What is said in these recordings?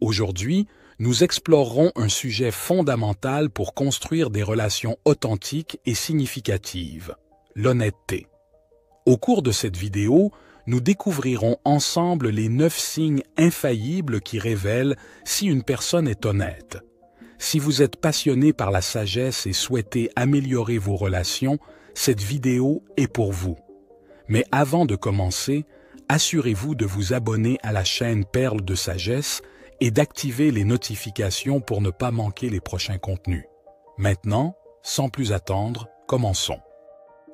Aujourd'hui, nous explorerons un sujet fondamental pour construire des relations authentiques et significatives, l'honnêteté. Au cours de cette vidéo, nous découvrirons ensemble les 9 signes infaillibles qui révèlent si une personne est honnête. Si vous êtes passionné par la sagesse et souhaitez améliorer vos relations, cette vidéo est pour vous. Mais avant de commencer, assurez-vous de vous abonner à la chaîne Perles de Sagesse et d'activer les notifications pour ne pas manquer les prochains contenus. Maintenant, sans plus attendre, commençons.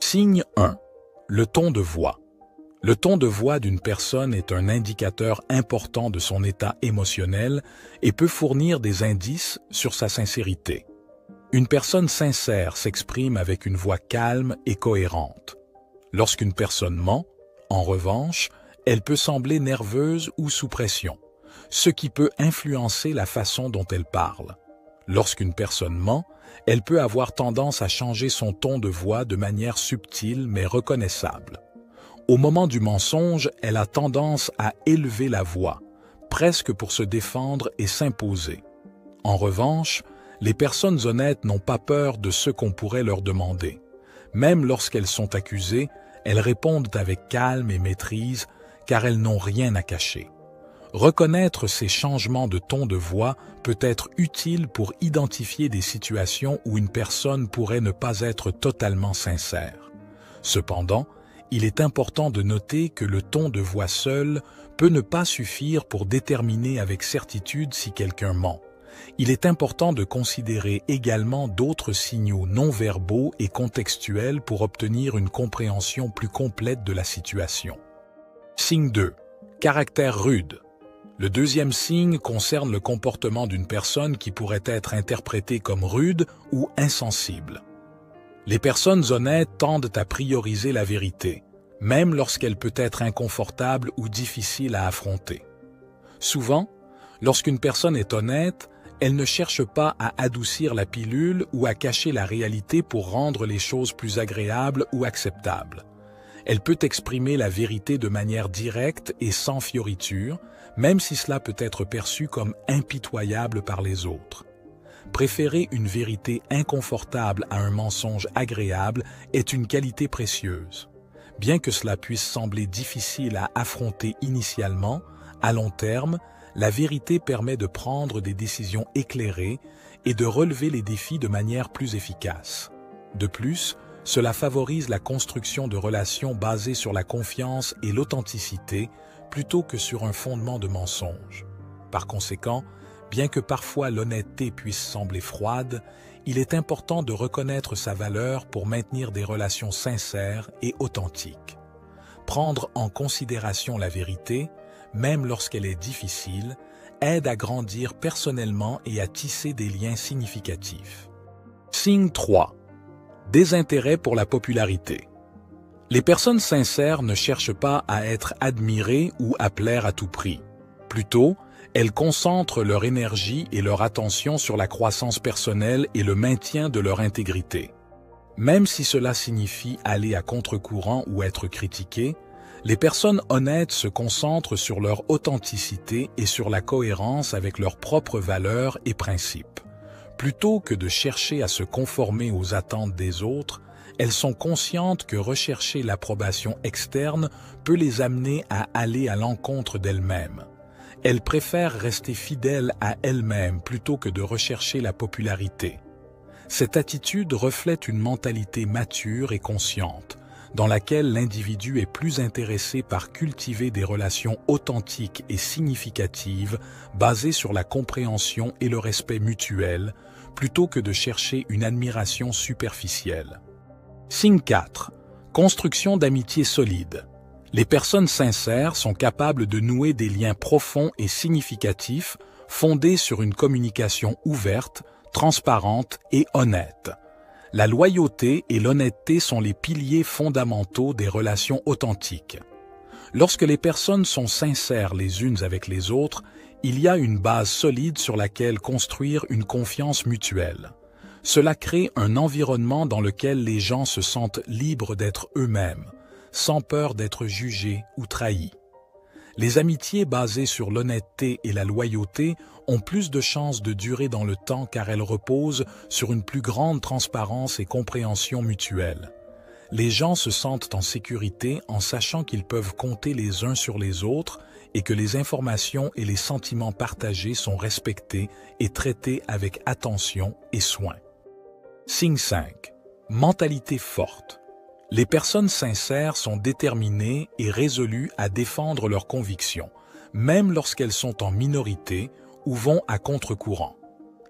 Signe 1. Le ton de voix. Le ton de voix d'une personne est un indicateur important de son état émotionnel et peut fournir des indices sur sa sincérité. Une personne sincère s'exprime avec une voix calme et cohérente. Lorsqu'une personne ment, en revanche, elle peut sembler nerveuse ou sous pression, ce qui peut influencer la façon dont elle parle. Lorsqu'une personne ment, elle peut avoir tendance à changer son ton de voix de manière subtile mais reconnaissable. Au moment du mensonge, elle a tendance à élever la voix, presque pour se défendre et s'imposer. En revanche, les personnes honnêtes n'ont pas peur de ce qu'on pourrait leur demander. Même lorsqu'elles sont accusées, elles répondent avec calme et maîtrise, car elles n'ont rien à cacher. Reconnaître ces changements de ton de voix peut être utile pour identifier des situations où une personne pourrait ne pas être totalement sincère. Cependant, il est important de noter que le ton de voix seul peut ne pas suffire pour déterminer avec certitude si quelqu'un ment. Il est important de considérer également d'autres signaux non-verbaux et contextuels pour obtenir une compréhension plus complète de la situation. Signe 2. Caractère rude. Le deuxième signe concerne le comportement d'une personne qui pourrait être interprétée comme rude ou insensible. Les personnes honnêtes tendent à prioriser la vérité, même lorsqu'elle peut être inconfortable ou difficile à affronter. Souvent, lorsqu'une personne est honnête, elle ne cherche pas à adoucir la pilule ou à cacher la réalité pour rendre les choses plus agréables ou acceptables. Elle peut exprimer la vérité de manière directe et sans fioriture, même si cela peut être perçu comme impitoyable par les autres. Préférer une vérité inconfortable à un mensonge agréable est une qualité précieuse. Bien que cela puisse sembler difficile à affronter initialement, à long terme, la vérité permet de prendre des décisions éclairées et de relever les défis de manière plus efficace. De plus, cela favorise la construction de relations basées sur la confiance et l'authenticité plutôt que sur un fondement de mensonge. Par conséquent, bien que parfois l'honnêteté puisse sembler froide, il est important de reconnaître sa valeur pour maintenir des relations sincères et authentiques. Prendre en considération la vérité, même lorsqu'elle est difficile, aide à grandir personnellement et à tisser des liens significatifs. Signe 3. Désintérêt pour la popularité. Les personnes sincères ne cherchent pas à être admirées ou à plaire à tout prix. Plutôt, elles concentrent leur énergie et leur attention sur la croissance personnelle et le maintien de leur intégrité. Même si cela signifie aller à contre-courant ou être critiquées, les personnes honnêtes se concentrent sur leur authenticité et sur la cohérence avec leurs propres valeurs et principes. Plutôt que de chercher à se conformer aux attentes des autres, elles sont conscientes que rechercher l'approbation externe peut les amener à aller à l'encontre d'elles-mêmes. Elles préfèrent rester fidèles à elles-mêmes plutôt que de rechercher la popularité. Cette attitude reflète une mentalité mature et consciente, dans laquelle l'individu est plus intéressé par cultiver des relations authentiques et significatives basées sur la compréhension et le respect mutuel, plutôt que de chercher une admiration superficielle. Signe 4. Construction d'amitié solide. Les personnes sincères sont capables de nouer des liens profonds et significatifs fondés sur une communication ouverte, transparente et honnête. La loyauté et l'honnêteté sont les piliers fondamentaux des relations authentiques. Lorsque les personnes sont sincères les unes avec les autres, il y a une base solide sur laquelle construire une confiance mutuelle. Cela crée un environnement dans lequel les gens se sentent libres d'être eux-mêmes, sans peur d'être jugés ou trahis. Les amitiés basées sur l'honnêteté et la loyauté ont plus de chances de durer dans le temps car elles reposent sur une plus grande transparence et compréhension mutuelle. Les gens se sentent en sécurité en sachant qu'ils peuvent compter les uns sur les autres et que les informations et les sentiments partagés sont respectés et traités avec attention et soin. Signe 5. Mentalité forte. Les personnes sincères sont déterminées et résolues à défendre leurs convictions, même lorsqu'elles sont en minorité ou vont à contre-courant.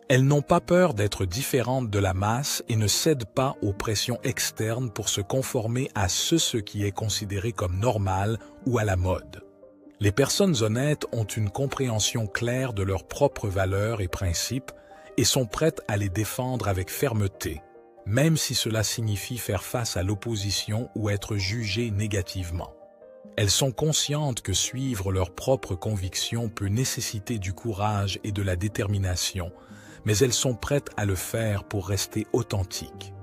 Elles n'ont pas peur d'être différentes de la masse et ne cèdent pas aux pressions externes pour se conformer à ce qui est considéré comme normal ou à la mode. Les personnes honnêtes ont une compréhension claire de leurs propres valeurs et principes et sont prêtes à les défendre avec fermeté, même si cela signifie faire face à l'opposition ou être jugées négativement. Elles sont conscientes que suivre leurs propres convictions peut nécessiter du courage et de la détermination, mais elles sont prêtes à le faire pour rester authentiques.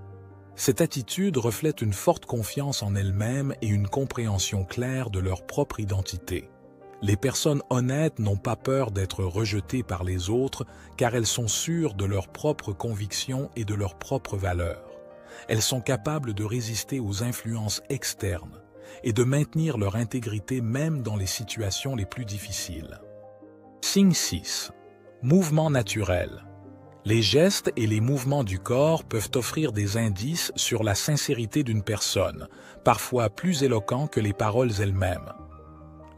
Cette attitude reflète une forte confiance en elles-mêmes et une compréhension claire de leur propre identité. Les personnes honnêtes n'ont pas peur d'être rejetées par les autres car elles sont sûres de leurs propres convictions et de leurs propres valeurs. Elles sont capables de résister aux influences externes et de maintenir leur intégrité même dans les situations les plus difficiles. Signe 6. Mouvement naturel. Les gestes et les mouvements du corps peuvent offrir des indices sur la sincérité d'une personne, parfois plus éloquents que les paroles elles-mêmes.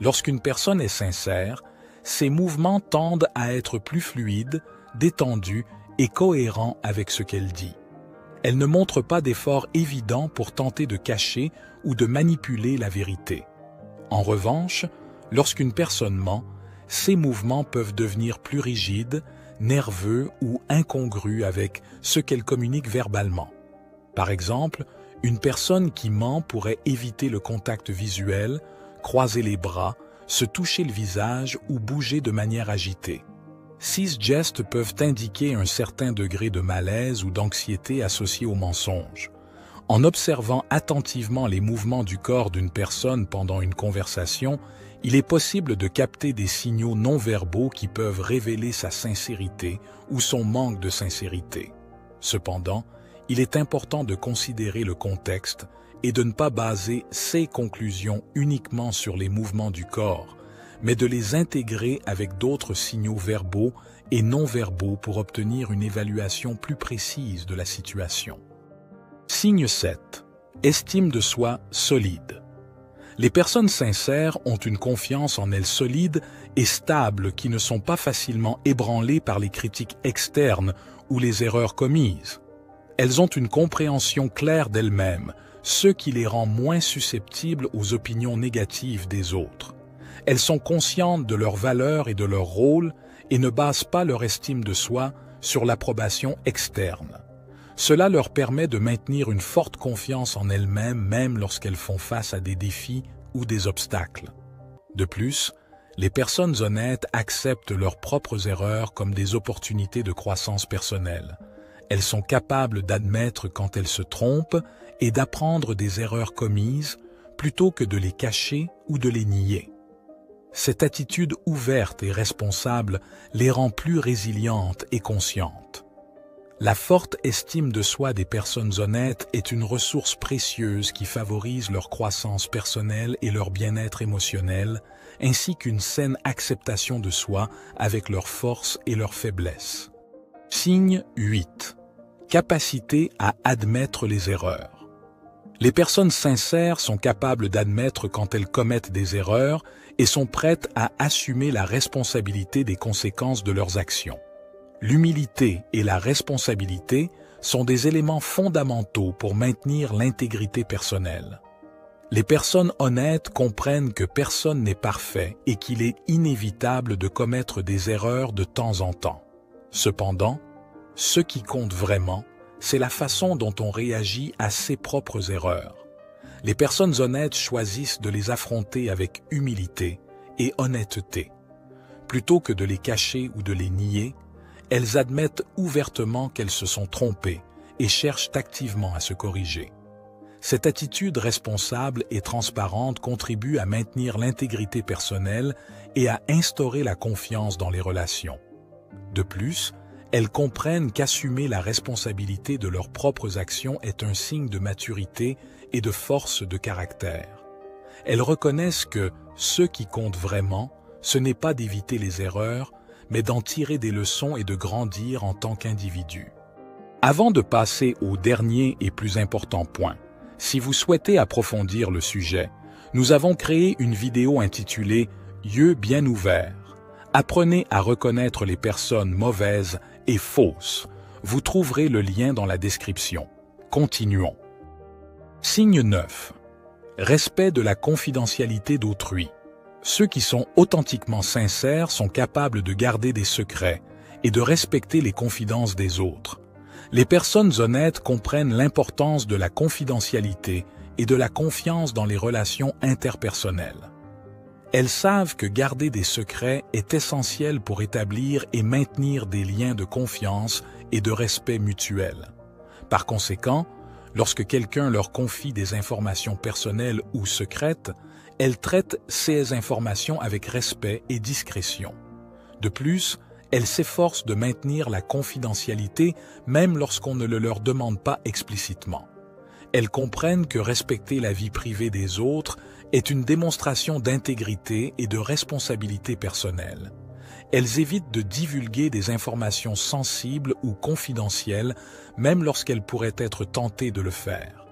Lorsqu'une personne est sincère, ses mouvements tendent à être plus fluides, détendus et cohérents avec ce qu'elle dit. Elle ne montre pas d'efforts évidents pour tenter de cacher ou de manipuler la vérité. En revanche, lorsqu'une personne ment, ses mouvements peuvent devenir plus rigides, nerveux ou incongrus avec ce qu'elle communique verbalement. Par exemple, une personne qui ment pourrait éviter le contact visuel, croiser les bras, se toucher le visage ou bouger de manière agitée. Ces gestes peuvent indiquer un certain degré de malaise ou d'anxiété associé au mensonge. En observant attentivement les mouvements du corps d'une personne pendant une conversation, il est possible de capter des signaux non-verbaux qui peuvent révéler sa sincérité ou son manque de sincérité. Cependant, il est important de considérer le contexte et de ne pas baser ses conclusions uniquement sur les mouvements du corps, mais de les intégrer avec d'autres signaux verbaux et non-verbaux pour obtenir une évaluation plus précise de la situation. Signe 7. Estime de soi solide. Les personnes sincères ont une confiance en elles solide et stable qui ne sont pas facilement ébranlées par les critiques externes ou les erreurs commises. Elles ont une compréhension claire d'elles-mêmes, ce qui les rend moins susceptibles aux opinions négatives des autres. Elles sont conscientes de leurs valeurs et de leur rôle et ne basent pas leur estime de soi sur l'approbation externe. Cela leur permet de maintenir une forte confiance en elles-mêmes même lorsqu'elles font face à des défis ou des obstacles. De plus, les personnes honnêtes acceptent leurs propres erreurs comme des opportunités de croissance personnelle. Elles sont capables d'admettre quand elles se trompent et d'apprendre des erreurs commises plutôt que de les cacher ou de les nier. Cette attitude ouverte et responsable les rend plus résilientes et conscientes. La forte estime de soi des personnes honnêtes est une ressource précieuse qui favorise leur croissance personnelle et leur bien-être émotionnel, ainsi qu'une saine acceptation de soi avec leurs forces et leurs faiblesses. Signe 8. Capacité à admettre les erreurs. Les personnes sincères sont capables d'admettre quand elles commettent des erreurs et sont prêtes à assumer la responsabilité des conséquences de leurs actions. L'humilité et la responsabilité sont des éléments fondamentaux pour maintenir l'intégrité personnelle. Les personnes honnêtes comprennent que personne n'est parfait et qu'il est inévitable de commettre des erreurs de temps en temps. Cependant, ce qui compte vraiment, c'est la façon dont on réagit à ses propres erreurs. Les personnes honnêtes choisissent de les affronter avec humilité et honnêteté. Plutôt que de les cacher ou de les nier, elles admettent ouvertement qu'elles se sont trompées et cherchent activement à se corriger. Cette attitude responsable et transparente contribue à maintenir l'intégrité personnelle et à instaurer la confiance dans les relations. De plus, elles comprennent qu'assumer la responsabilité de leurs propres actions est un signe de maturité et de force de caractère. Elles reconnaissent que ce qui compte vraiment, ce n'est pas d'éviter les erreurs, mais d'en tirer des leçons et de grandir en tant qu'individu. Avant de passer au dernier et plus important point, si vous souhaitez approfondir le sujet, nous avons créé une vidéo intitulée « Yeux bien ouverts ». Apprenez à reconnaître les personnes mauvaises et fausses. Vous trouverez le lien dans la description. Continuons. Signe 9. Respect de la confidentialité d'autrui. Ceux qui sont authentiquement sincères sont capables de garder des secrets et de respecter les confidences des autres. Les personnes honnêtes comprennent l'importance de la confidentialité et de la confiance dans les relations interpersonnelles. Elles savent que garder des secrets est essentiel pour établir et maintenir des liens de confiance et de respect mutuel. Par conséquent, lorsque quelqu'un leur confie des informations personnelles ou secrètes, elles traitent ces informations avec respect et discrétion. De plus, elles s'efforcent de maintenir la confidentialité même lorsqu'on ne le leur demande pas explicitement. Elles comprennent que respecter la vie privée des autres est une démonstration d'intégrité et de responsabilité personnelle. Elles évitent de divulguer des informations sensibles ou confidentielles, même lorsqu'elles pourraient être tentées de le faire.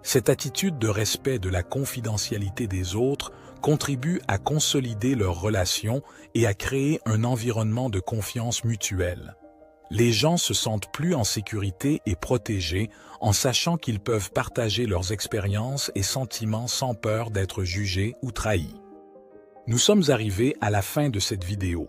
Cette attitude de respect de la confidentialité des autres contribue à consolider leurs relations et à créer un environnement de confiance mutuelle. Les gens se sentent plus en sécurité et protégés en sachant qu'ils peuvent partager leurs expériences et sentiments sans peur d'être jugés ou trahis. Nous sommes arrivés à la fin de cette vidéo.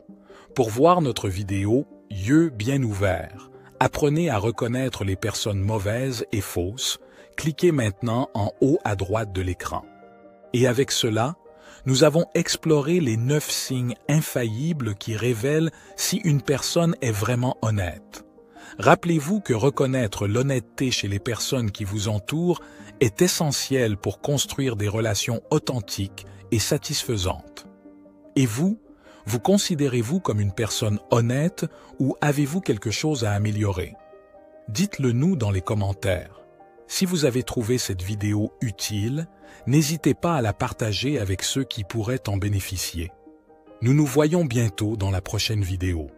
Pour voir notre vidéo « Yeux bien ouverts », apprenez à reconnaître les personnes mauvaises et fausses, cliquez maintenant en haut à droite de l'écran. Et avec cela, nous avons exploré les 9 signes infaillibles qui révèlent si une personne est vraiment honnête. Rappelez-vous que reconnaître l'honnêteté chez les personnes qui vous entourent est essentiel pour construire des relations authentiques et satisfaisantes. Et vous considérez-vous comme une personne honnête ou avez-vous quelque chose à améliorer? Dites-le nous dans les commentaires. Si vous avez trouvé cette vidéo utile, n'hésitez pas à la partager avec ceux qui pourraient en bénéficier. Nous nous voyons bientôt dans la prochaine vidéo.